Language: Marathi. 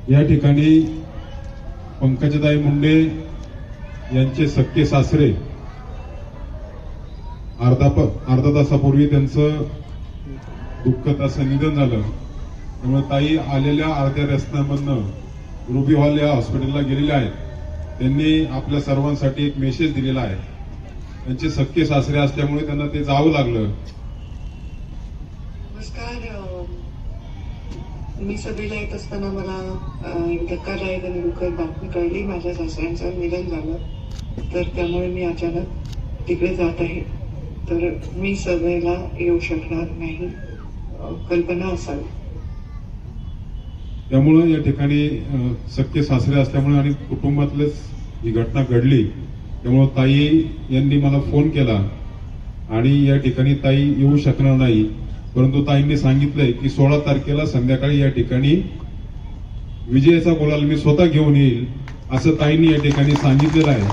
या ठिकाणी पंकजाताई मुंडे यांचे सख्खे सासरे अर्धा तासापूर्वी त्यांचं दुःखद असं निधन झालं। त्यामुळे ताई आलेल्या अर्ध्या रस्त्यामधनं रुबी हॉल या हॉस्पिटलला गेलेल्या आहेत। त्यांनी आपल्या सर्वांसाठी एक मेसेज दिलेला आहे। त्यांचे सख्खे सासरे असल्यामुळे त्यांना ते जावं लागलं। नमस्कार, मी सभेला येत असताना मला एक धक्कादायक आणि दुःखद बातमी कळली। माझ्या सासऱ्यांचं निधन झालं, तर त्यामुळे मी अचानक तिकडे जात आहे। तर मी सभेला येऊ शकणार नाही, कल्पना असावी। त्यामुळे या ठिकाणी सख्खे सासरे असल्यामुळे आणि कुटुंबातलेच ही घटना घडली। त्यामुळे ताई यांनी मला फोन केला आणि या ठिकाणी ताई येऊ शकणार नाही, परंतु ताईंनी सांगितलंय की 16 तारखेला संध्याकाळी या ठिकाणी विजयाचा गुलाल मी स्वतः घेऊन येईल, असं ताईंनी या ठिकाणी सांगितलेलं आहे।